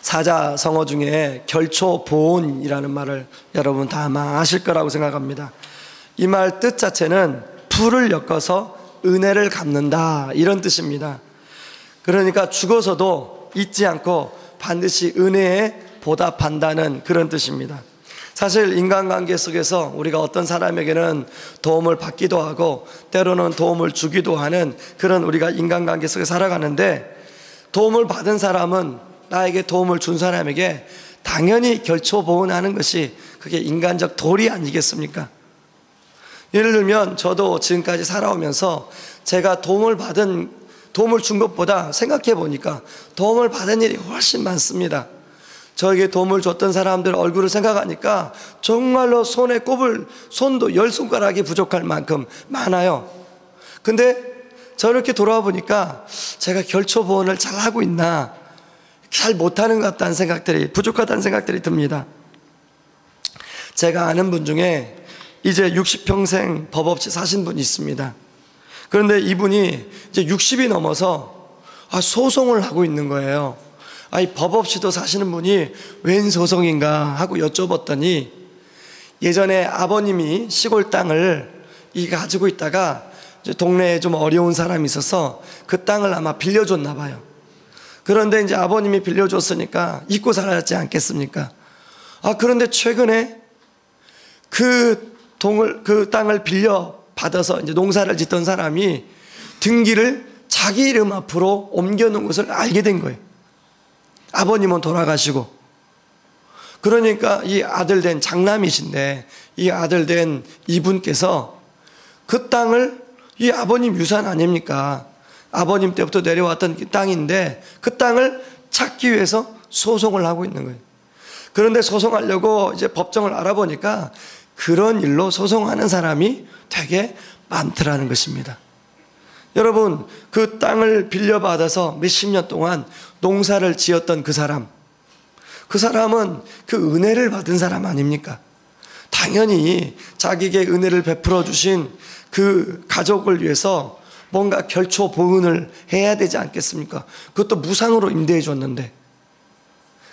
사자성어 중에 결초보온이라는 말을 여러분 다 아마 아실 거라고 생각합니다. 이 말 뜻 자체는 풀을 엮어서 은혜를 갚는다, 이런 뜻입니다. 그러니까 죽어서도 잊지 않고 반드시 은혜에 보답한다는 그런 뜻입니다. 사실 인간관계 속에서 우리가 어떤 사람에게는 도움을 받기도 하고 때로는 도움을 주기도 하는 그런 우리가 인간관계 속에 살아가는데, 도움을 받은 사람은 나에게 도움을 준 사람에게 당연히 결초보온하는 것이 그게 인간적 도리 아니겠습니까? 예를 들면 저도 지금까지 살아오면서 제가 도움을 준 것보다 생각해 보니까 도움을 받은 일이 훨씬 많습니다. 저에게 도움을 줬던 사람들 얼굴을 생각하니까 정말로 손에 꼽을 손도 10손가락이 부족할 만큼 많아요. 근데 저렇게 돌아와 보니까 제가 결초보온을 잘하고 있나, 잘 못하는 것 같다는 생각들이, 부족하다는 생각들이 듭니다. 제가 아는 분 중에 이제 60평생 법 없이 사신 분이 있습니다. 그런데 이분이 이제 60이 넘어서 소송을 하고 있는 거예요. 이 법 없이도 사시는 분이 웬 소송인가 하고 여쭤봤더니, 예전에 아버님이 시골 땅을 가지고 있다가 이제 동네에 좀 어려운 사람이 있어서 그 땅을 아마 빌려줬나 봐요. 그런데 이제 아버님이 빌려줬으니까 잊고 살았지 않겠습니까? 그런데 최근에 그 땅을 빌려받아서 이제 농사를 짓던 사람이 등기를 자기 이름 앞으로 옮겨놓은 것을 알게 된 거예요. 아버님은 돌아가시고. 그러니까 이 아들 된 장남이신데, 이 아들 된 이분께서 그 땅을, 이 아버님 유산 아닙니까? 아버님 때부터 내려왔던 땅인데 그 땅을 찾기 위해서 소송을 하고 있는 거예요. 그런데 소송하려고 이제 법정을 알아보니까 그런 일로 소송하는 사람이 되게 많더라는 것입니다. 여러분, 그 땅을 빌려받아서 몇십 년 동안 농사를 지었던 그 사람은 그 은혜를 받은 사람 아닙니까? 당연히 자기에게 은혜를 베풀어 주신 그 가족을 위해서 뭔가 결초보온을 해야 되지 않겠습니까? 그것도 무상으로 임대해 줬는데.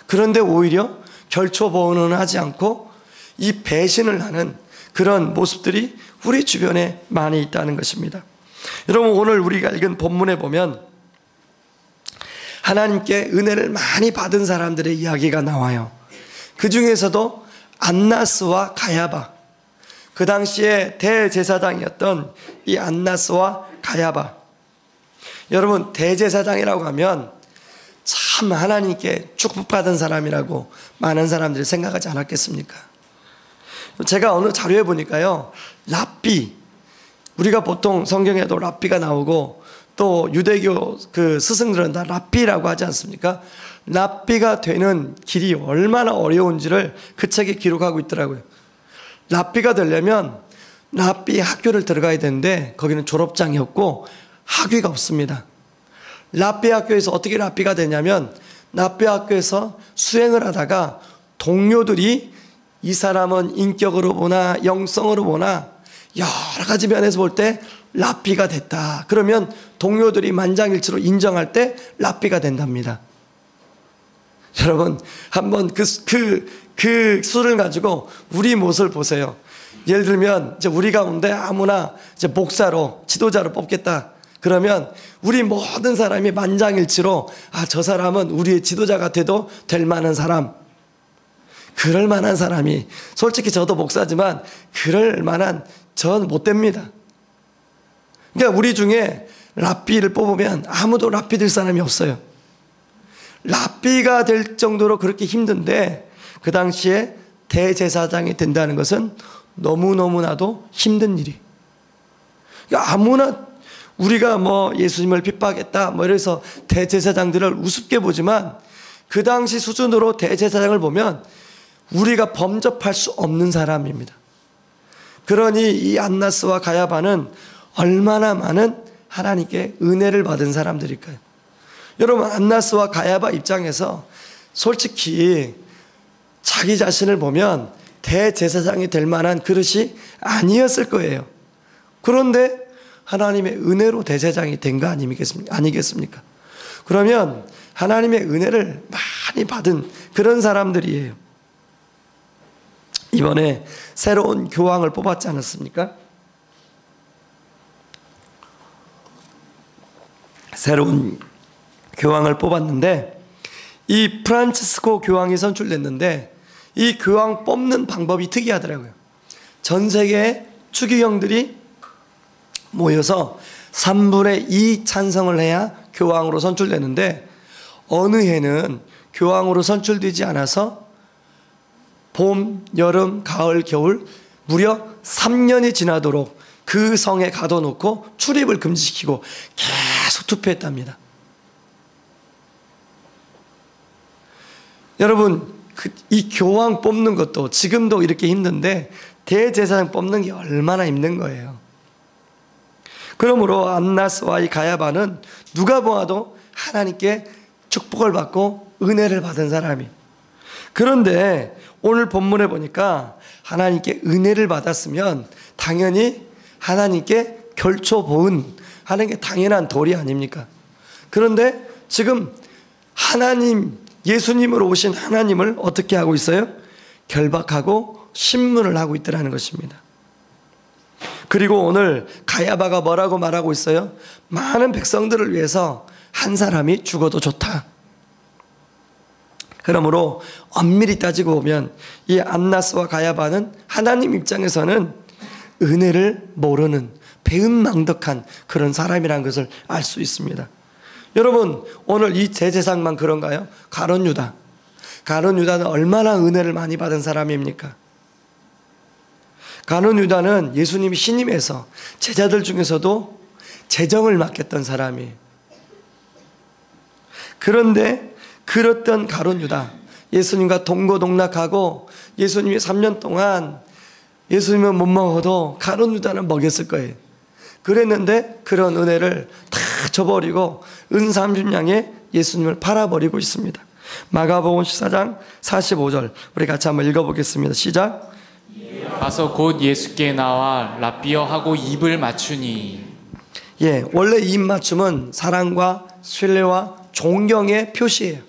그런데 오히려 결초보온은 하지 않고 이 배신을 하는 그런 모습들이 우리 주변에 많이 있다는 것입니다. 여러분, 오늘 우리가 읽은 본문에 보면 하나님께 은혜를 많이 받은 사람들의 이야기가 나와요. 그 중에서도 안나스와 가야바, 그 당시에 대제사장이었던 이 안나스와 가야바. 여러분, 대제사장이라고 하면 참 하나님께 축복받은 사람이라고 많은 사람들이 생각하지 않았겠습니까? 제가 어느 자료에 보니까요, 랍비, 우리가 보통 성경에도 랍비가 나오고 또 유대교 그 스승들은 다 랍비라고 하지 않습니까? 랍비가 되는 길이 얼마나 어려운지를 그 책에 기록하고 있더라고요. 랍비가 되려면 랍비 학교를 들어가야 되는데 거기는 졸업장이 없고 학위가 없습니다. 랍비 학교에서 어떻게 랍비가 되냐면, 랍비 학교에서 수행을 하다가 동료들이 이 사람은 인격으로 보나 영성으로 보나 여러 가지 면에서 볼 때 랍비가 됐다. 그러면 동료들이 만장일치로 인정할 때 랍비가 된답니다. 여러분, 한번 그 수를 가지고 우리 모습을 보세요. 예를 들면 이제 우리 가운데 아무나 이제 목사로, 지도자로 뽑겠다. 그러면 우리 모든 사람이 만장일치로 저 사람은 우리의 지도자가 돼도 될 만한 사람, 그럴 만한 사람이, 솔직히 저도 목사지만 그럴 만한 전 못 됩니다. 그러니까 우리 중에 랍비를 뽑으면 아무도 랍비 될 사람이 없어요. 랍비가 될 정도로 그렇게 힘든데 그 당시에 대제사장이 된다는 것은 너무너무나도 힘든 일이. 그러니까 아무나 우리가 예수님을 핍박했다 이래서 대제사장들을 우습게 보지만 그 당시 수준으로 대제사장을 보면 우리가 범접할 수 없는 사람입니다. 그러니 이 안나스와 가야바는 얼마나 많은 하나님께 은혜를 받은 사람들일까요? 여러분, 안나스와 가야바 입장에서 솔직히 자기 자신을 보면 대제사장이 될 만한 그릇이 아니었을 거예요. 그런데 하나님의 은혜로 대제사장이 된 거 아니겠습니까? 그러면 하나님의 은혜를 많이 받은 그런 사람들이에요. 이번에 새로운 교황을 뽑았지 않았습니까? 새로운 교황을 뽑았는데 이 프란치스코 교황이 선출됐는데 이 교황 뽑는 방법이 특이하더라고요. 전 세계의 추기경들이 모여서 3분의 2 찬성을 해야 교황으로 선출되는데 어느 해는 교황으로 선출되지 않아서 봄, 여름, 가을, 겨울 무려 3년이 지나도록 그 성에 가둬놓고 출입을 금지시키고 계속 투표했답니다. 여러분, 이 교황 뽑는 것도 지금도 이렇게 힘든데 대제사장 뽑는 게 얼마나 힘든 거예요. 그러므로 안나스와 이 가야바는 누가 보아도 하나님께 축복을 받고 은혜를 받은 사람이. 그런데 오늘 본문에 보니까 하나님께 은혜를 받았으면 당연히 하나님께 결초 보은하는 게 당연한 도리 아닙니까? 그런데 지금 하나님, 예수님으로 오신 하나님을 어떻게 하고 있어요? 결박하고 신문을 하고 있더라는 것입니다. 그리고 오늘 가야바가 뭐라고 말하고 있어요? 많은 백성들을 위해서 한 사람이 죽어도 좋다. 그러므로 엄밀히 따지고 보면 이 안나스와 가야바는 하나님 입장에서는 은혜를 모르는 배은망덕한 그런 사람이라는 것을 알 수 있습니다. 여러분, 오늘 이 대제사장만 그런가요? 가룟 유다. 가룟 유다는 얼마나 은혜를 많이 받은 사람입니까? 가룟 유다는 예수님이 신임해서 제자들 중에서도 재정을 맡겼던 사람이에요. 그런데 그랬던 가룟 유다, 예수님과 동고동락하고 예수님이 3년 동안 예수님은 못 먹어도 가룟 유다는 먹였을 거예요. 그랬는데 그런 은혜를 다 줘버리고 은 30냥에 예수님을 팔아버리고 있습니다. 마가복음 14장 45절 우리 같이 한번 읽어보겠습니다. 시작. 가서 곧 예수께 나와 라삐어 하고 입을 맞추니. 예, 원래 입 맞춤은 사랑과 신뢰와 존경의 표시예요.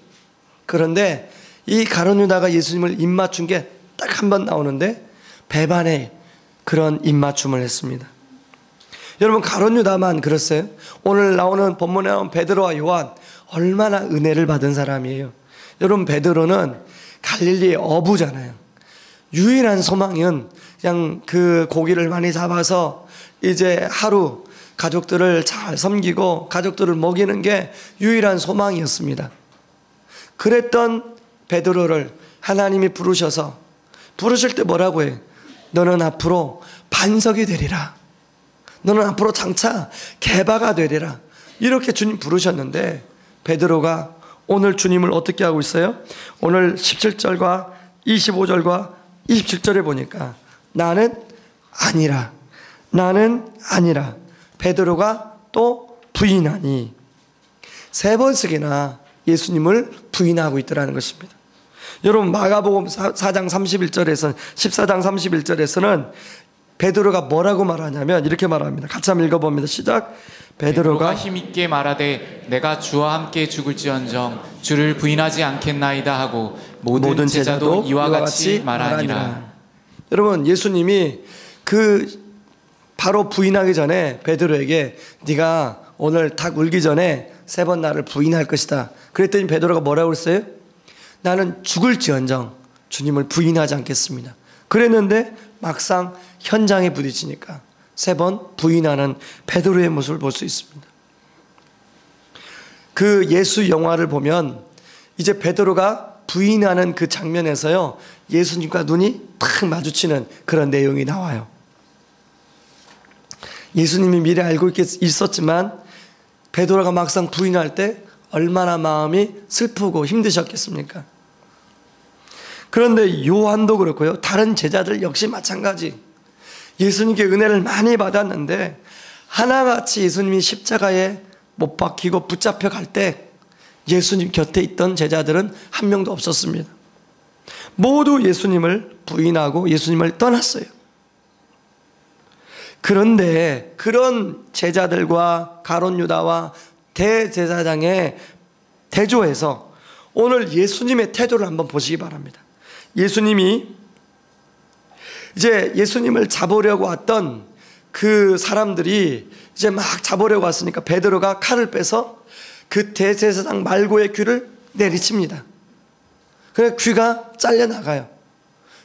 그런데 이 가룟 유다가 예수님을 입 맞춘 게 딱 한 번 나오는데 배반의 그런 입 맞춤을 했습니다. 여러분, 가룟 유다만 그랬어요? 오늘 나오는 본문에 나온 베드로와 요한 얼마나 은혜를 받은 사람이에요. 여러분, 베드로는 갈릴리의 어부잖아요. 유일한 소망은 그냥 그 고기를 많이 잡아서 이제 하루 가족들을 잘 섬기고 가족들을 먹이는 게 유일한 소망이었습니다. 그랬던 베드로를 하나님이 부르실 때 뭐라고 해요? 너는 앞으로 반석이 되리라. 너는 앞으로 장차 개바가 되리라. 이렇게 주님 부르셨는데 베드로가 오늘 주님을 어떻게 하고 있어요? 오늘 17절과 25절과 27절에 보니까 나는 아니라, 나는 아니라. 베드로가 또 부인하니 3번씩이나 예수님을 부인하고 있더라는 것입니다. 여러분, 마가복음 4장 31절에서는 14장 31절에서는 베드로가 뭐라고 말하냐면 이렇게 말합니다. 같이 한번 읽어봅니다. 시작. 베드로가 힘있게 말하되 내가 주와 함께 죽을지언정 주를 부인하지 않겠나이다 하고 모든 제자도 이와 같이 말하니라. 여러분, 예수님이 바로 부인하기 전에 베드로에게 네가 오늘 닭 울기 전에 3번 나를 부인할 것이다. 그랬더니 베드로가 뭐라고 했어요? 나는 죽을지언정 주님을 부인하지 않겠습니다. 그랬는데 막상 현장에 부딪히니까 3번 부인하는 베드로의 모습을 볼 수 있습니다. 그 예수 영화를 보면 이제 베드로가 부인하는 그 장면에서요, 예수님과 눈이 탁 마주치는 그런 내용이 나와요. 예수님이 미리 알고 있었지만 베드로가 막상 부인할 때 얼마나 마음이 슬프고 힘드셨겠습니까? 그런데 요한도 그렇고요, 다른 제자들 역시 마찬가지. 예수님께 은혜를 많이 받았는데 하나같이 예수님이 십자가에 못 박히고 붙잡혀 갈 때 예수님 곁에 있던 제자들은 한 명도 없었습니다. 모두 예수님을 부인하고 예수님을 떠났어요. 그런데 그런 제자들과 가룟 유다와 대제사장의 대조에서 오늘 예수님의 태도를 한번 보시기 바랍니다. 예수님이 이제 예수님을 잡으려고 왔던 그 사람들이 이제 막 잡으려고 왔으니까 베드로가 칼을 빼서 그 대제사장 말고의 귀를 내리칩니다. 그래서 귀가 잘려나가요.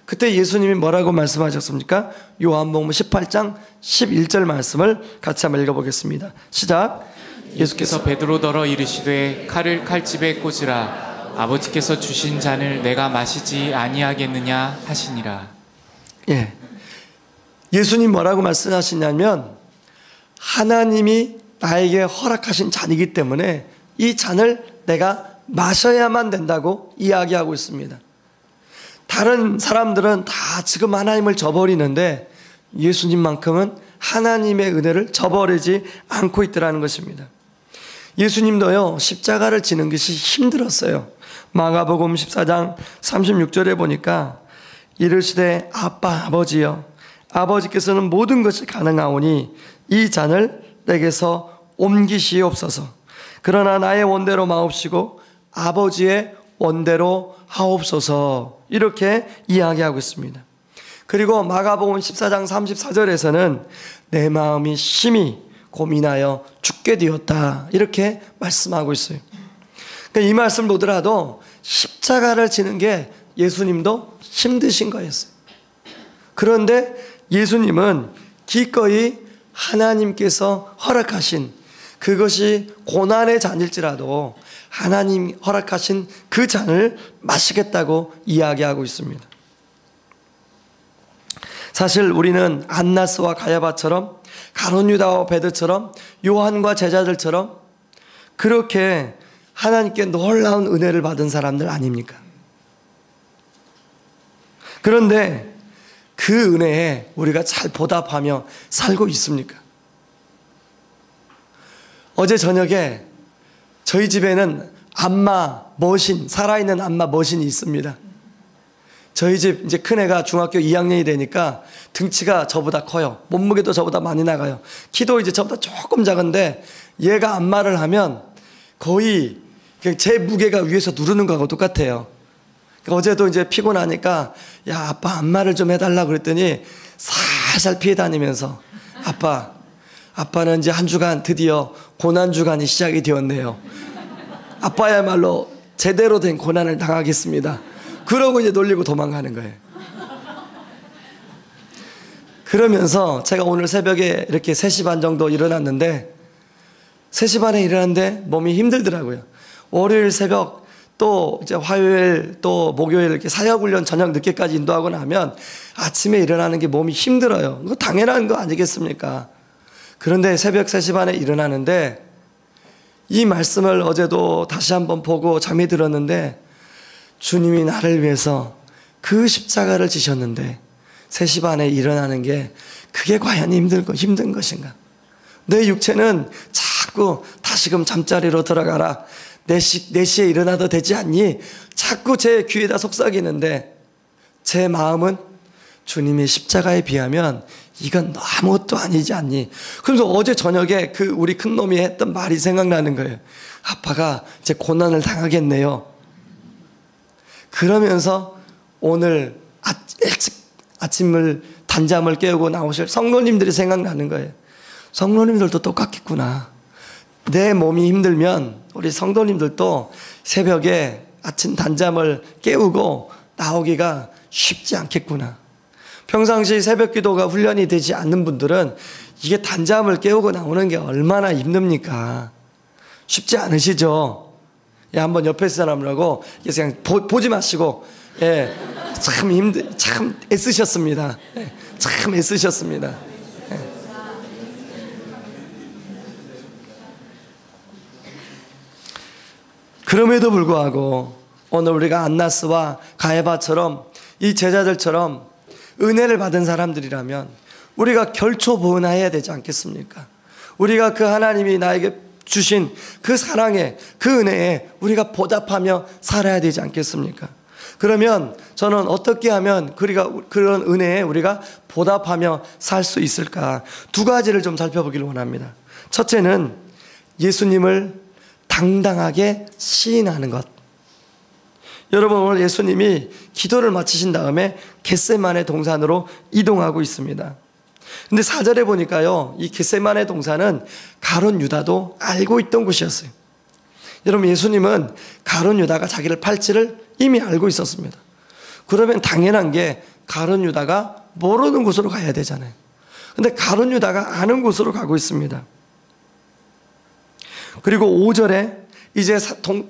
그때 예수님이 뭐라고 말씀하셨습니까? 요한복음 18장 11절 말씀을 같이 한번 읽어보겠습니다. 시작. 예수께서 베드로더러 이르시되 칼을 칼집에 꽂으라. 아버지께서 주신 잔을 내가 마시지 아니하겠느냐 하시니라. 예. 예수님 뭐라고 말씀하시냐면 하나님이 나에게 허락하신 잔이기 때문에 이 잔을 내가 마셔야만 된다고 이야기하고 있습니다. 다른 사람들은 다 지금 하나님을 저버리는데 예수님만큼은 하나님의 은혜를 저버리지 않고 있더라는 것입니다. 예수님도요, 십자가를 지는 것이 힘들었어요. 마가복음 14장 36절에 보니까 이르시되 아빠 아버지여 아버지께서는 모든 것이 가능하오니 이 잔을 내게서 옮기시옵소서. 그러나 나의 원대로 마옵시고 아버지의 원대로 하옵소서. 이렇게 이야기하고 있습니다. 그리고 마가복음 14장 34절에서는 내 마음이 심히 고민하여 죽게 되었다. 이렇게 말씀하고 있어요. 그러니까 이 말씀을 보더라도 십자가를 지는 게 예수님도 힘드신 거였어요. 그런데 예수님은 기꺼이 하나님께서 허락하신 그것이 고난의 잔일지라도 하나님 허락하신 그 잔을 마시겠다고 이야기하고 있습니다. 사실 우리는 안나스와 가야바처럼 가룟 유다와 베드처럼 요한과 제자들처럼 그렇게 하나님께 놀라운 은혜를 받은 사람들 아닙니까? 그런데 그 은혜에 우리가 잘 보답하며 살고 있습니까? 어제 저녁에 저희 집에는 안마 머신, 살아있는 안마 머신이 있습니다. 저희 집 이제 큰애가 중학교 2학년이 되니까 등치가 저보다 커요. 몸무게도 저보다 많이 나가요. 키도 이제 저보다 조금 작은데 얘가 안마를 하면 거의 제 무게가 위에서 누르는 거하고 똑같아요. 어제도 이제 피곤하니까 야 아빠 안마를 좀 해달라고 그랬더니 살살 피해 다니면서 아빠는 이제 한 주간 드디어 고난주간이 시작이 되었네요. 아빠야말로 제대로 된 고난을 당하겠습니다. 그러고 이제 놀리고 도망가는 거예요. 그러면서 제가 오늘 새벽에 이렇게 3시 반 정도 일어났는데 3시 반에 일어났는데 몸이 힘들더라고요. 월요일 새벽 또 이제 화요일 또 목요일 이렇게 사역훈련 저녁 늦게까지 인도하고 나면 아침에 일어나는 게 몸이 힘들어요. 이거 당연한 거 아니겠습니까? 그런데 새벽 3시 반에 일어나는데 이 말씀을 어제도 다시 한번 보고 잠이 들었는데 주님이 나를 위해서 그 십자가를 지셨는데 3시 반에 일어나는 게 그게 과연 힘든 것인가? 내 육체는 자꾸 다시금 잠자리로 들어가라. 4시에 일어나도 되지 않니? 자꾸 제 귀에다 속삭이는데 제 마음은 주님의 십자가에 비하면 이건 아무것도 아니지 않니? 그래서 어제 저녁에 그 우리 큰 놈이 했던 말이 생각나는 거예요. 아빠가 이제 고난을 당하겠네요. 그러면서 오늘 일찍 아침을 단잠을 깨우고 나오실 성도님들이 생각나는 거예요. 성도님들도 똑같겠구나. 내 몸이 힘들면 우리 성도님들도 새벽에 아침 단잠을 깨우고 나오기가 쉽지 않겠구나. 평상시 새벽 기도가 훈련이 되지 않는 분들은 이게 단잠을 깨우고 나오는 게 얼마나 힘듭니까? 쉽지 않으시죠? 예, 한번 옆에 사람하고 그냥 보지 마시고, 예, 참 애쓰셨습니다. 예, 참 애쓰셨습니다. 예. 그럼에도 불구하고 오늘 우리가 안나스와 가야바처럼 이 제자들처럼 은혜를 받은 사람들이라면 우리가 결초보은해야 되지 않겠습니까? 우리가 그 하나님이 나에게 주신 그 사랑에 그 은혜에 우리가 보답하며 살아야 되지 않겠습니까? 그러면 저는 어떻게 하면 우리가 그런 은혜에 우리가 보답하며 살 수 있을까? 2가지를 좀 살펴보기를 원합니다. 첫째는 예수님을 당당하게 시인하는 것. 여러분, 오늘 예수님이 기도를 마치신 다음에 겟세마네 동산으로 이동하고 있습니다. 근데 4절에 보니까요, 이 겟세마네 동산은 가룟 유다도 알고 있던 곳이었어요. 여러분, 예수님은 가룟 유다가 자기를 팔지를 이미 알고 있었습니다. 그러면 당연한 게 가룟 유다가 모르는 곳으로 가야 되잖아요. 근데 가룟 유다가 아는 곳으로 가고 있습니다. 그리고 5절에 이제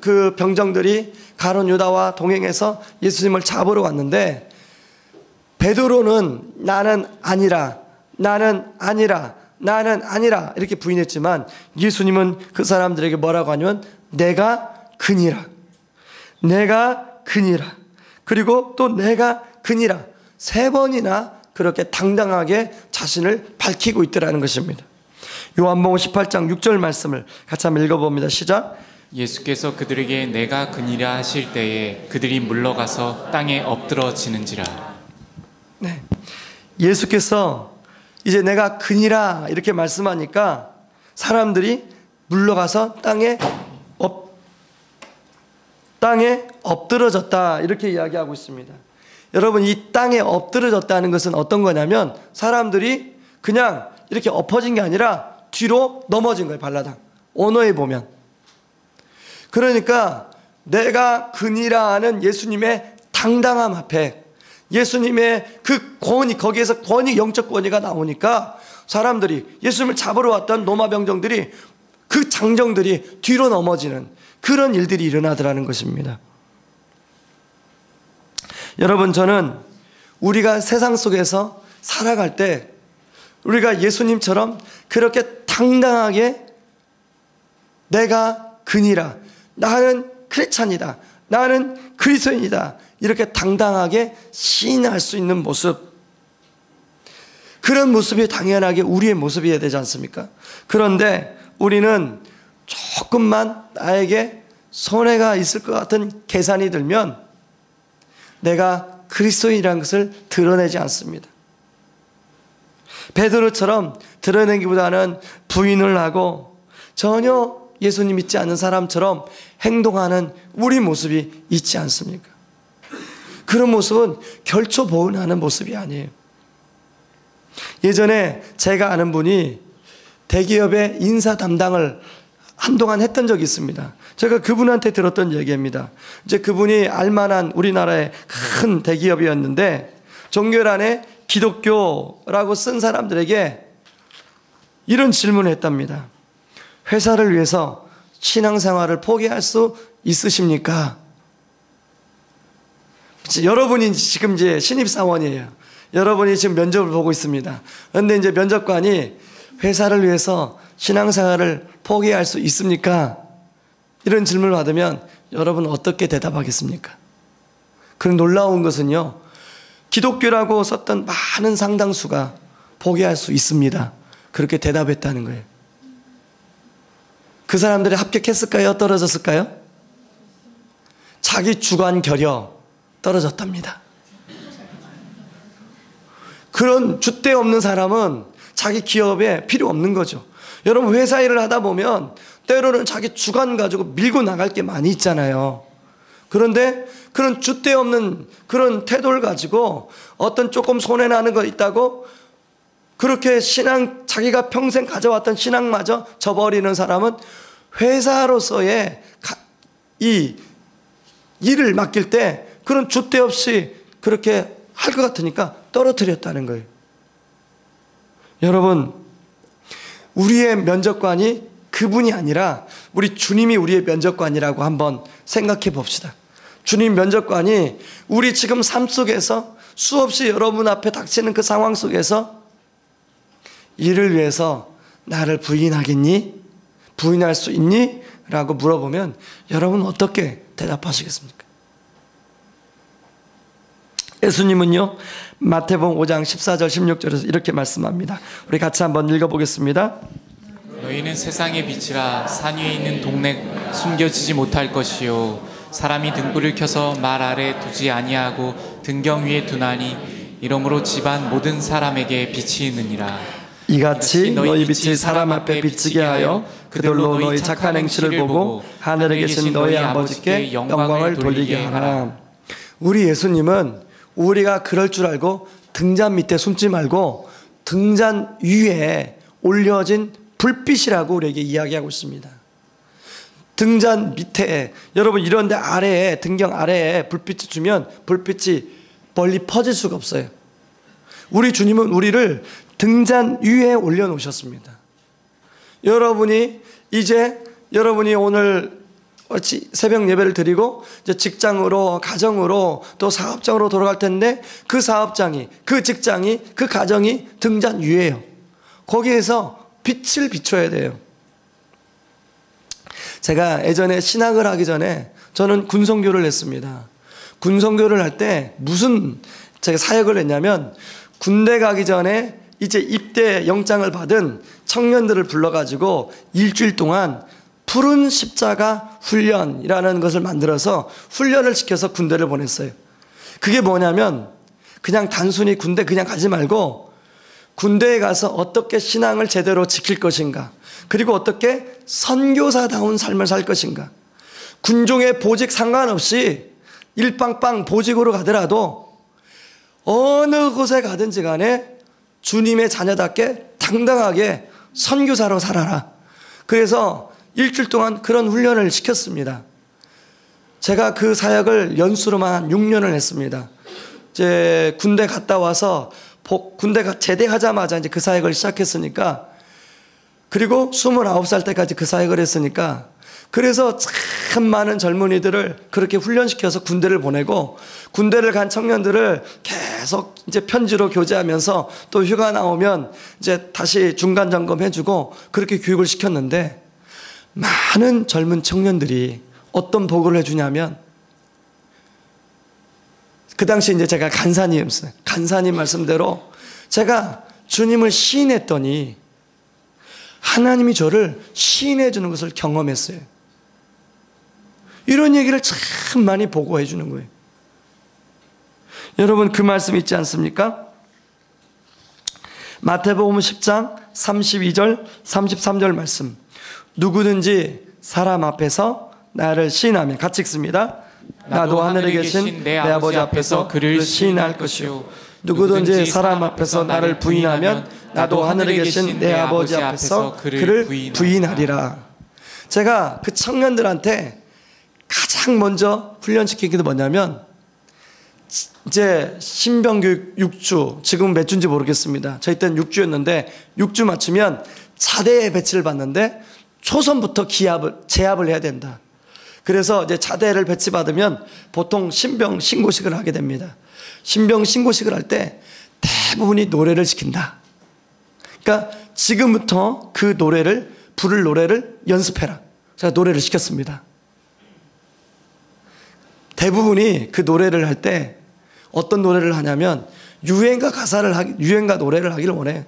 그 병정들이 가룟 유다와 동행해서 예수님을 잡으러 왔는데, 베드로는 나는 아니라, 나는 아니라, 나는 아니라 이렇게 부인했지만, 예수님은 그 사람들에게 뭐라고 하냐면 내가 그니라, 내가 그니라, 그리고 또 내가 그니라 3번이나 그렇게 당당하게 자신을 밝히고 있더라는 것입니다. 요한복음 18장 6절 말씀을 같이 한번 읽어봅니다. 시작. 예수께서 그들에게 내가 그니라 하실 때에 그들이 물러가서 땅에 엎드러지는지라. 네, 예수께서 이제 내가 그니라 이렇게 말씀하니까 사람들이 물러가서 땅에 엎드러졌다 이렇게 이야기하고 있습니다. 여러분, 이 땅에 엎드러졌다는 것은 어떤 거냐면 사람들이 그냥 이렇게 엎어진 게 아니라 뒤로 넘어진 거예요. 발라당 언어에 보면. 그러니까 내가 그니라 하는 예수님의 당당함 앞에 예수님의 그 권위, 거기에서 권위, 영적 권위가 나오니까 사람들이, 예수님을 잡으러 왔던 로마 병정들이, 그 장정들이 뒤로 넘어지는 그런 일들이 일어나더라는 것입니다. 여러분, 저는 우리가 세상 속에서 살아갈 때 우리가 예수님처럼 그렇게 당당하게 내가 그니라, 나는 크리스찬이다, 나는 그리스도인이다 이렇게 당당하게 시인할 수 있는 모습, 그런 모습이 당연하게 우리의 모습이어야 되지 않습니까? 그런데 우리는 조금만 나에게 손해가 있을 것 같은 계산이 들면 내가 그리스도인이라는 것을 드러내지 않습니다. 베드로처럼 드러내기보다는 부인을 하고 전혀 예수님 믿지 않는 사람처럼 행동하는 우리 모습이 있지 않습니까? 그런 모습은 결초보은하는 모습이 아니에요. 예전에 제가 아는 분이 대기업의 인사 담당을 한동안 했던 적이 있습니다. 제가 그분한테 들었던 얘기입니다. 이제 그분이 알만한 우리나라의 큰 대기업이었는데 종결안에 기독교라고 쓴 사람들에게 이런 질문을 했답니다. 회사를 위해서 신앙생활을 포기할 수 있으십니까? 여러분이 지금 이제 신입사원이에요. 여러분이 지금 면접을 보고 있습니다. 그런데 이제 면접관이 회사를 위해서 신앙생활을 포기할 수 있습니까? 이런 질문을 받으면 여러분 어떻게 대답하겠습니까? 그런 놀라운 것은요, 기독교라고 썼던 많은 상당수가 포기할 수 있습니다, 그렇게 대답했다는 거예요. 그 사람들이 합격했을까요? 떨어졌을까요? 자기 주관 결여 떨어졌답니다. 그런 줏대 없는 사람은 자기 기업에 필요 없는 거죠. 여러분, 회사 일을 하다 보면 때로는 자기 주관 가지고 밀고 나갈 게 많이 있잖아요. 그런데 그런 줏대 없는 그런 태도를 가지고 어떤 조금 손해나는 거 있다고 그렇게 자기가 평생 가져왔던 신앙마저 저버리는 사람은 회사로서의 이 일을 맡길 때 그런 줏대 없이 그렇게 할 것 같으니까 떨어뜨렸다는 거예요. 여러분, 우리의 면접관이 그분이 아니라 우리 주님이 우리의 면접관이라고 한번 생각해 봅시다. 주님 면접관이 우리 지금 삶 속에서 수없이 여러분 앞에 닥치는 그 상황 속에서 이를 위해서 나를 부인하겠니? 부인할 수 있니? 라고 물어보면 여러분 어떻게 대답하시겠습니까? 예수님은요, 마태복음 5장 14절 16절에서 이렇게 말씀합니다. 우리 같이 한번 읽어보겠습니다. 너희는 세상의 빛이라. 산 위에 있는 동네 숨겨지지 못할 것이요, 사람이 등불을 켜서 말 아래 두지 아니하고 등경 위에 두나니 이러므로 집안 모든 사람에게 빛이 있느니라. 이같이 너희 빛이 사람 앞에 비치게 하여 그들로 너희 착한 행실을 보고 하늘에 계신 너희 아버지께 영광을 돌리게 하라. 우리 예수님은 우리가 그럴 줄 알고 등잔 밑에 숨지 말고 등잔 위에 올려진 불빛이라고 우리에게 이야기하고 있습니다. 등잔 밑에, 여러분 이런데 아래에, 등경 아래에 불빛을 주면 불빛이 멀리 퍼질 수가 없어요. 우리 주님은 우리를 등잔 위에 올려놓으셨습니다. 여러분이 오늘 새벽 예배를 드리고 이제 직장으로, 가정으로, 또 사업장으로 돌아갈 텐데 그 사업장이, 그 직장이, 그 가정이 등잔 위에요. 거기에서 빛을 비춰야 돼요. 제가 예전에 신학을 하기 전에 저는 군성교를 했습니다. 군성교를 할 때 무슨 제가 사역을 했냐면, 군대 가기 전에 이제 입대 영장을 받은 청년들을 불러가지고 일주일 동안 푸른 십자가 훈련이라는 것을 만들어서 훈련을 시켜서 군대를 보냈어요. 그게 뭐냐면 그냥 단순히 군대 그냥 가지 말고 군대에 가서 어떻게 신앙을 제대로 지킬 것인가, 그리고 어떻게 선교사다운 삶을 살 것인가, 군종의 보직 상관없이 일빵빵 보직으로 가더라도 어느 곳에 가든지 간에 주님의 자녀답게 당당하게 선교사로 살아라. 그래서 일주일 동안 그런 훈련을 시켰습니다. 제가 그 사역을 연수로만 6년을 했습니다. 이제 군대 갔다 와서 군대가 제대하자마자 이제 그 사역을 시작했으니까, 그리고 29살 때까지 그 사역을 했으니까, 그래서 참 많은 젊은이들을 그렇게 훈련시켜서 군대를 보내고, 군대를 간 청년들을 계속 이제 편지로 교제하면서 또 휴가 나오면 이제 다시 중간 점검해주고 그렇게 교육을 시켰는데, 많은 젊은 청년들이 어떤 보고를 해주냐면, 그 당시 이제 제가 간사님이었어요. 간사님 말씀대로 제가 주님을 시인했더니 하나님이 저를 시인해 주는 것을 경험했어요. 이런 얘기를 참 많이 보고해 주는 거예요. 여러분 그 말씀 있지 않습니까? 마태복음 10장 32절 33절 말씀. 누구든지 사람 앞에서 나를 시인하면, 같이 읽습니다. 나도 하늘에 계신 내 아버지 앞에서 그를 시인할 것이요, 누구든지 사람 앞에서 나를 부인하면 나도 하늘에 계신 내 아버지 앞에서 그를 부인하리라. 제가 그 청년들한테 가장 먼저 훈련시킨 게 뭐냐면, 이제 신병교육 6주, 지금 몇 주인지 모르겠습니다. 저희 때는 6주였는데 6주 맞추면 자대에 배치를 받는데 초선부터 제압을 해야 된다. 그래서 이제 자대를 배치받으면 보통 신병 신고식을 하게 됩니다. 신병 신고식을 할 때 대부분이 노래를 시킨다. 그러니까 지금부터 그 노래를, 부를 노래를 연습해라. 제가 노래를 시켰습니다. 대부분이 그 노래를 할 때 어떤 노래를 하냐면 유행가 노래를 하기를 원해.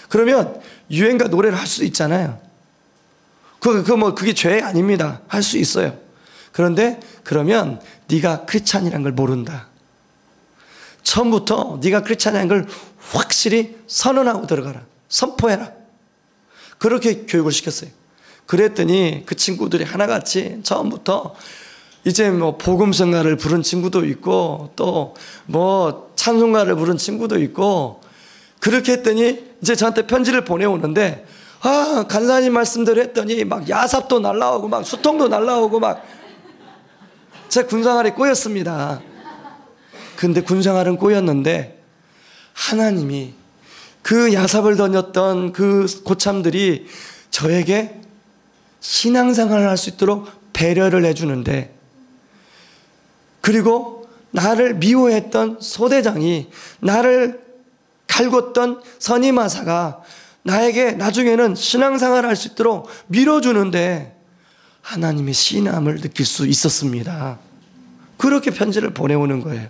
그러면 유행가 노래를 할 수 있잖아요. 그게 죄 아닙니다. 할 수 있어요. 그런데 그러면 네가 크리스찬이라는 걸 모른다. 처음부터 네가 크리스찬이라는 걸 확실히 선언하고 들어가라. 선포해라. 그렇게 교육을 시켰어요. 그랬더니 그 친구들이 하나같이 처음부터 이제 뭐 복음성가를 부른 친구도 있고, 또 뭐 찬송가를 부른 친구도 있고, 그렇게 했더니 이제 저한테 편지를 보내오는데, 간사님 말씀대로 했더니 막 야삽도 날라오고 막 수통도 날라오고 막, 제 군생활이 꼬였습니다. 근데 군생활은 꼬였는데 하나님이 그 야삽을 던졌던 그 고참들이 저에게 신앙생활을 할 수 있도록 배려를 해주는데, 그리고 나를 미워했던 소대장이, 나를 갈궜던 선임하사가 나에게 나중에는 신앙생활을 할 수 있도록 밀어주는데 하나님의 신함을 느낄 수 있었습니다. 그렇게 편지를 보내오는 거예요.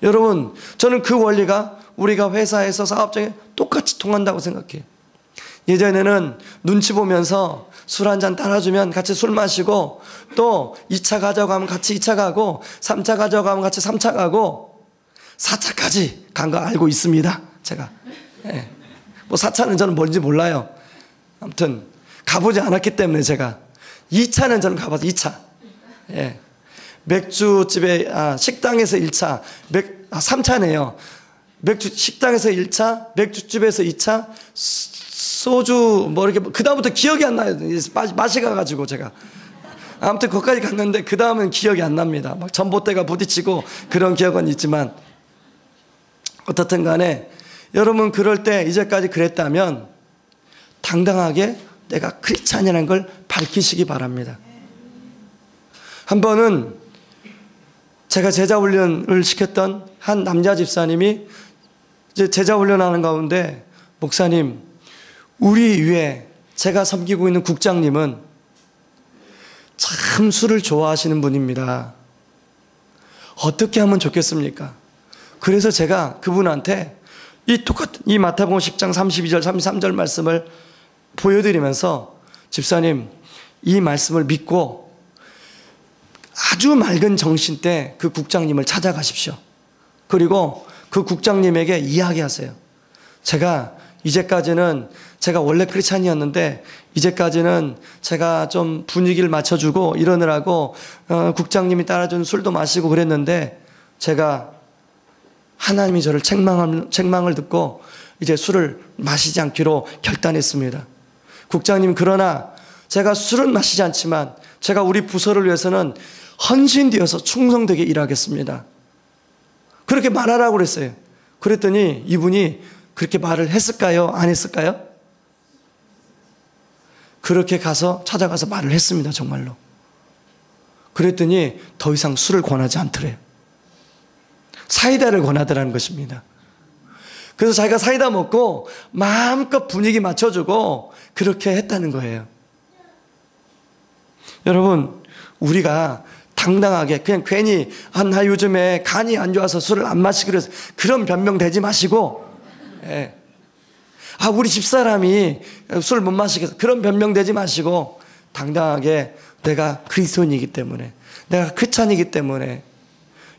여러분, 저는 그 원리가 우리가 회사에서 사업장에 똑같이 통한다고 생각해요. 예전에는 눈치 보면서 술 한잔 따라주면 같이 술 마시고, 또 2차 가자고 하면 같이 2차 가고, 3차 가자고 하면 같이 3차 가고, 4차까지 간 거 알고 있습니다. 제가. 네. 뭐 4차는 저는 뭔지 몰라요. 아무튼 가보지 않았기 때문에 제가 2차는 저는 가봐서 2차. 예. 맥주집에 식당에서 1차, 3차네요. 식당에서 1차, 맥주집에서 2차, 소주 뭐 이렇게 그다음부터 기억이 안 나요. 맛이 가가지고 제가. 아무튼 거기까지 갔는데 그 다음은 기억이 안 납니다. 막 전봇대가 부딪히고 그런 기억은 있지만 어떻든 간에 여러분 그럴 때 이제까지 그랬다면 당당하게 내가 크리스찬이라는 걸 밝히시기 바랍니다. 한 번은 제가 제자 훈련을 시켰던 한 남자 집사님이 이제 제자 훈련하는 가운데 목사님, 우리 위에 제가 섬기고 있는 국장님은 참 술을 좋아하시는 분입니다. 어떻게 하면 좋겠습니까? 그래서 제가 그분한테 이 마태복음 10장 32절 33절 말씀을 보여드리면서 집사님, 이 말씀을 믿고 아주 맑은 정신 때 그 국장님을 찾아가십시오. 그리고 그 국장님에게 이야기하세요. 이제까지는 제가 원래 크리스찬이었는데 이제까지는 제가 좀 분위기를 맞춰주고 이러느라고 국장님이 따라준 술도 마시고 그랬는데 제가 하나님이 저를 책망을 듣고 이제 술을 마시지 않기로 결단했습니다. 국장님, 그러나 제가 술은 마시지 않지만 제가 우리 부서를 위해서는 헌신되어서 충성되게 일하겠습니다. 그렇게 말하라고 그랬어요. 그랬더니 이분이 그렇게 말을 했을까요? 안 했을까요? 그렇게 찾아가서 말을 했습니다. 정말로. 그랬더니 더 이상 술을 권하지 않더래요. 사이다를 권하더라는 것입니다. 그래서 자기가 사이다 먹고 마음껏 분위기 맞춰주고 그렇게 했다는 거예요. 여러분, 우리가 당당하게 그냥 괜히 나 요즘에 간이 안 좋아서 술을 안 마시기로 해서 그런 변명 대지 마시고, 예. 우리 집사람이 술 못 마시겠어, 그런 변명 대지 마시고 당당하게 내가 그리스도인이기 때문에, 내가 크리스찬이기 때문에.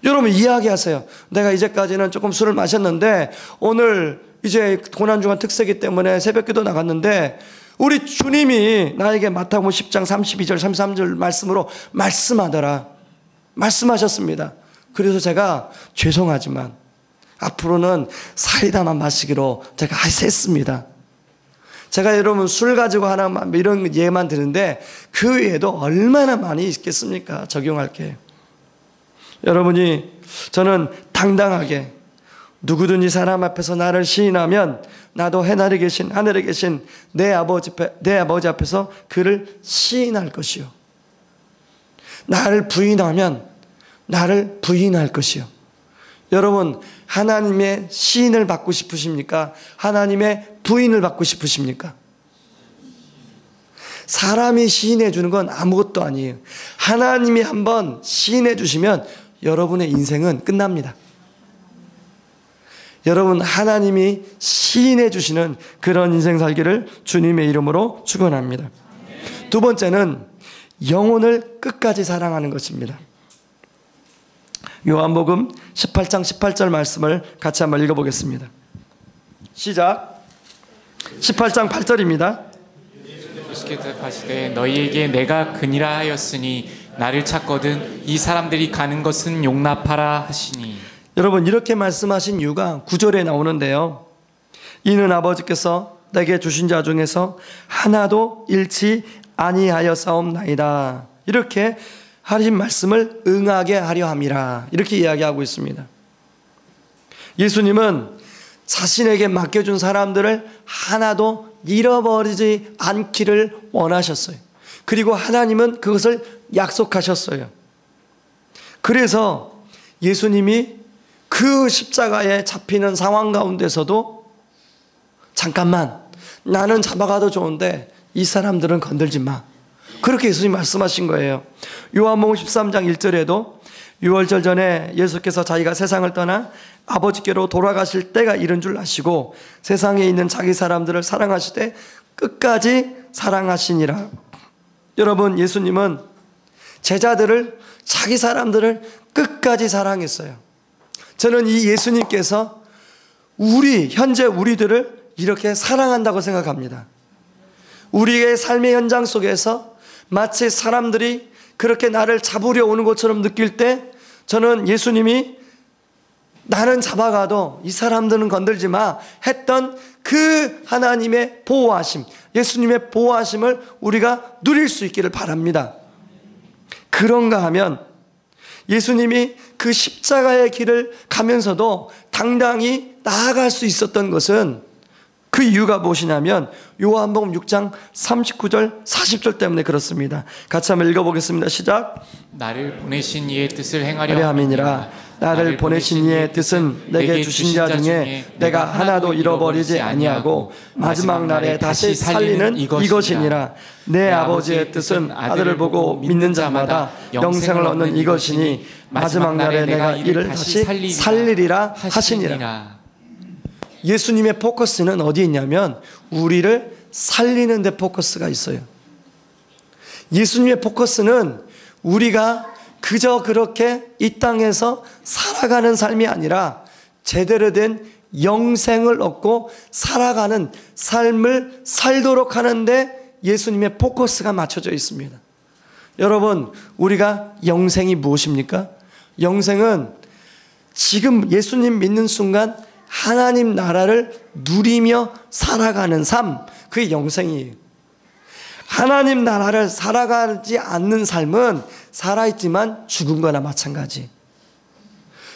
여러분 이야기하세요. 내가 이제까지는 조금 술을 마셨는데 오늘 이제 고난주간 특세기 때문에 새벽기도 나갔는데 우리 주님이 나에게 마태복음 10장 32절 33절 말씀으로 말씀하셨습니다. 그래서 제가 죄송하지만 앞으로는 사이다만 마시기로 제가 했습니다. 제가 여러분 술 가지고 하나만 이런 예만 드는데 그 외에도 얼마나 많이 있겠습니까? 적용할 게. 여러분이, 저는 당당하게 누구든지 사람 앞에서 나를 시인하면 나도 하늘에 계신 내 아버지 앞에서 그를 시인할 것이요. 나를 부인하면 나를 부인할 것이요. 여러분, 하나님의 시인을 받고 싶으십니까? 하나님의 부인을 받고 싶으십니까? 사람이 시인해 주는 건 아무것도 아니에요. 하나님이 한번 시인해 주시면 여러분의 인생은 끝납니다. 여러분, 하나님이 시인해 주시는 그런 인생 살기를 주님의 이름으로 축원합니다. 두 번째는 영혼을 끝까지 사랑하는 것입니다. 요한복음 18장 18절 말씀을 같이 한번 읽어보겠습니다. 시작. 18장 8절입니다. 예수께서 가시되 너희에게 내가 그니라 하였으니 나를 찾거든 이 사람들이 가는 것은 용납하라 하시니. 여러분, 이렇게 말씀하신 이유가 9절에 나오는데요. 이는 아버지께서 내게 주신 자 중에서 하나도 잃지 아니하였사옵나이다. 이렇게 하신 말씀을 응하게 하려 함이라. 이렇게 이야기하고 있습니다. 예수님은 자신에게 맡겨준 사람들을 하나도 잃어버리지 않기를 원하셨어요. 그리고 하나님은 그것을 약속하셨어요. 그래서 예수님이 그 십자가에 잡히는 상황 가운데서도 잠깐만, 나는 잡아가도 좋은데 이 사람들은 건들지 마. 그렇게 예수님이 말씀하신 거예요. 요한복음 13장 1절에도 유월절 전에 예수께서 자기가 세상을 떠나 아버지께로 돌아가실 때가 이른 줄 아시고 세상에 있는 자기 사람들을 사랑하시되 끝까지 사랑하시니라. 여러분, 예수님은 제자들을, 자기 사람들을 끝까지 사랑했어요. 저는 이 예수님께서 현재 우리들을 이렇게 사랑한다고 생각합니다. 우리의 삶의 현장 속에서 마치 사람들이 그렇게 나를 잡으려 오는 것처럼 느낄 때 저는 예수님이 나는 잡아가도 이 사람들은 건들지 마 했던 그 하나님의 보호하심, 예수님의 보호하심을 우리가 누릴 수 있기를 바랍니다. 그런가 하면 예수님이 그 십자가의 길을 가면서도 당당히 나아갈 수 있었던 것은 그 이유가 무엇이냐면 요한복음 6장 39절 40절 때문에 그렇습니다. 같이 한번 읽어보겠습니다. 시작. 나를 보내신 이의 뜻을 행하려 함이니라. 나를 보내신 이의 뜻은 내게 주신 자 중에 내가 하나도 잃어버리지 아니하고 마지막 날에 다시 살리는 이것이니라. 내 아버지의 뜻은 아들을 보고 믿는 자마다 영생을 얻는 이것이니 마지막 날에 내가 이를 다시 살리리라 하시니라. 예수님의 포커스는 어디에 있냐면 우리를 살리는 데 포커스가 있어요. 예수님의 포커스는 우리가 그저 그렇게 이 땅에서 살아가는 삶이 아니라 제대로 된 영생을 얻고 살아가는 삶을 살도록 하는데 예수님의 포커스가 맞춰져 있습니다. 여러분, 우리가 영생이 무엇입니까? 영생은 지금 예수님 믿는 순간 하나님 나라를 누리며 살아가는 삶, 그게 영생이에요. 하나님 나라를 살아가지 않는 삶은 살아있지만 죽은 거나 마찬가지.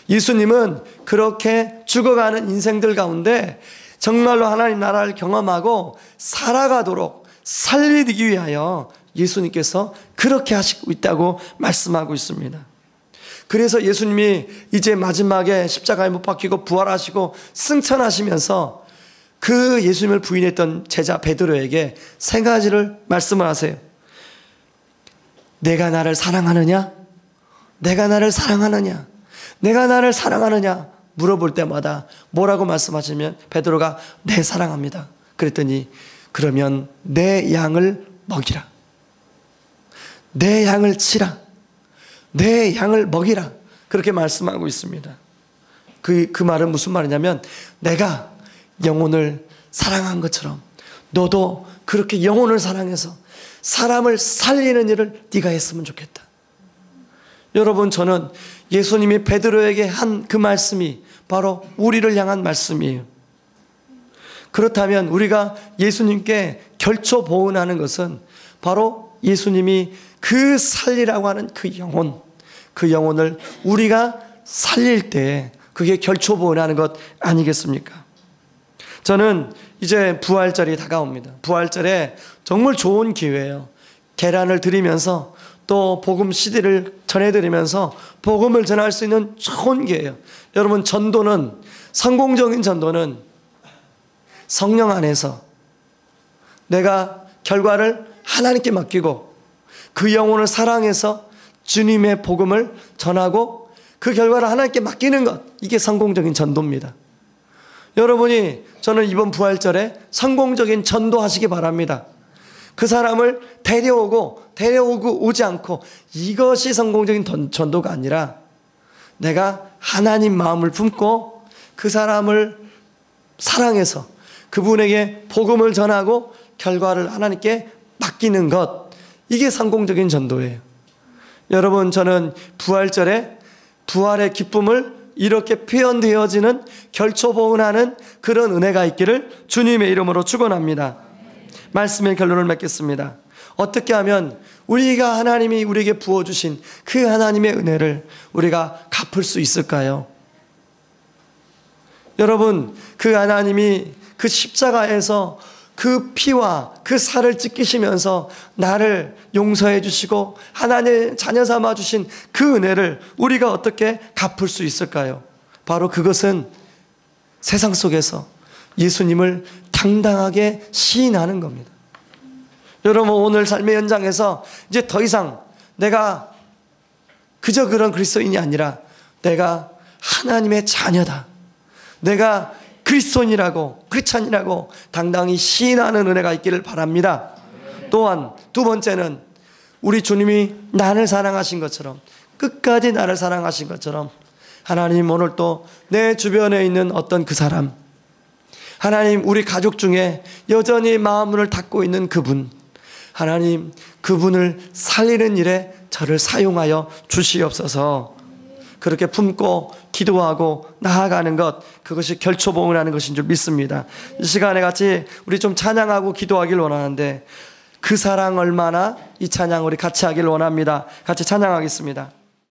예수님은 그렇게 죽어가는 인생들 가운데 정말로 하나님 나라를 경험하고 살아가도록 살리기 위하여 예수님께서 그렇게 하시고 있다고 말씀하고 있습니다. 그래서 예수님이 이제 마지막에 십자가에 못 박히고 부활하시고 승천하시면서 그 예수님을 부인했던 제자 베드로에게 세 가지를 말씀을 하세요. 내가 나를 사랑하느냐? 내가 나를 사랑하느냐? 내가 나를 사랑하느냐? 물어볼 때마다 뭐라고 말씀하시면 베드로가 네, 사랑합니다. 그랬더니 그러면 내 양을 먹이라. 내 양을 치라. 내 양을 먹이라. 그렇게 말씀하고 있습니다. 그 말은 무슨 말이냐면 내가 영혼을 사랑한 것처럼 너도 그렇게 영혼을 사랑해서 사람을 살리는 일을 네가 했으면 좋겠다. 여러분, 저는 예수님이 베드로에게 한 그 말씀이 바로 우리를 향한 말씀이에요. 그렇다면 우리가 예수님께 결초 보은하는 것은 바로 예수님이 그 살리라고 하는 그 영혼을 우리가 살릴 때 그게 결초 보은하는 것 아니겠습니까? 저는 이제 부활절이 다가옵니다. 부활절에 정말 좋은 기회예요. 계란을 드리면서 또 복음 CD를 전해드리면서 복음을 전할 수 있는 좋은 기회예요. 여러분, 전도는, 성공적인 전도는 성령 안에서 내가 결과를 하나님께 맡기고 그 영혼을 사랑해서 주님의 복음을 전하고 그 결과를 하나님께 맡기는 것, 이게 성공적인 전도입니다. 여러분이 저는 이번 부활절에 성공적인 전도하시기 바랍니다. 그 사람을 데려오고 오지 않고 이것이 성공적인 전도가 아니라 내가 하나님 마음을 품고 그 사람을 사랑해서 그분에게 복음을 전하고 결과를 하나님께 맡기는 것, 이게 성공적인 전도예요. 여러분, 저는 부활절에 부활의 기쁨을 이렇게 표현되어지는 결초보은하는 그런 은혜가 있기를 주님의 이름으로 축원합니다. 말씀의 결론을 맺겠습니다. 어떻게 하면 우리가 하나님이 우리에게 부어주신 그 하나님의 은혜를 우리가 갚을 수 있을까요? 여러분, 그 하나님이 그 십자가에서 그 피와 그 살을 찢기시면서 나를 용서해 주시고 하나님의 자녀 삼아 주신 그 은혜를 우리가 어떻게 갚을 수 있을까요? 바로 그것은 세상 속에서 예수님을 당당하게 시인하는 겁니다. 여러분, 오늘 삶의 현장에서 이제 더 이상 내가 그저 그런 그리스도인이 아니라 내가 하나님의 자녀다, 내가 그리스도인이라고, 크리스찬이라고 당당히 시인하는 은혜가 있기를 바랍니다. 또한 두 번째는 우리 주님이 나를 사랑하신 것처럼, 끝까지 나를 사랑하신 것처럼 하나님 오늘 또 내 주변에 있는 어떤 그 사람, 하나님, 우리 가족 중에 여전히 마음문을 닫고 있는 그분, 하나님, 그분을 살리는 일에 저를 사용하여 주시옵소서. 그렇게 품고 기도하고 나아가는 것, 그것이 결초봉헌하는 것인 줄 믿습니다. 이 시간에 같이 우리 좀 찬양하고 기도하길 원하는데, 그 사랑 얼마나, 이 찬양 우리 같이 하길 원합니다. 같이 찬양하겠습니다.